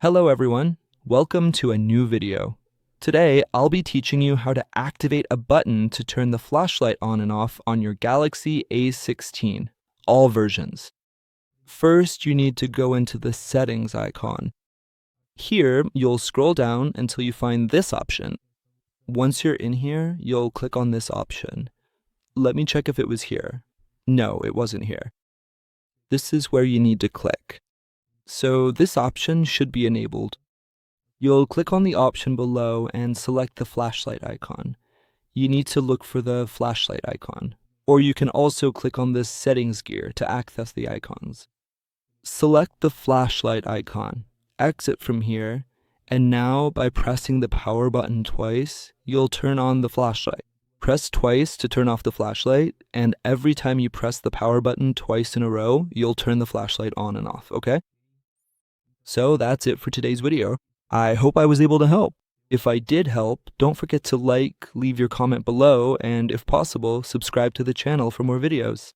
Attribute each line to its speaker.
Speaker 1: Hello everyone, welcome to a new video. Today, I'll be teaching you how to activate a button to turn the flashlight on and off on your Galaxy A16, all versions. First, you need to go into the settings icon. Here, you'll scroll down until you find this option. Once you're in here, you'll click on this option. Let me check if it was here. No, it wasn't here. This is where you need to click. So this option should be enabled. You'll click on the option below and select the flashlight icon. You need to look for the flashlight icon, or you can also click on this settings gear to access the icons. Select the flashlight icon, exit from here, and now by pressing the power button twice, you'll turn on the flashlight. Press twice to turn off the flashlight, and every time you press the power button twice in a row, you'll turn the flashlight on and off, okay? So that's it for today's video. I hope I was able to help. If I did help, don't forget to like, leave your comment below, and if possible, subscribe to the channel for more videos.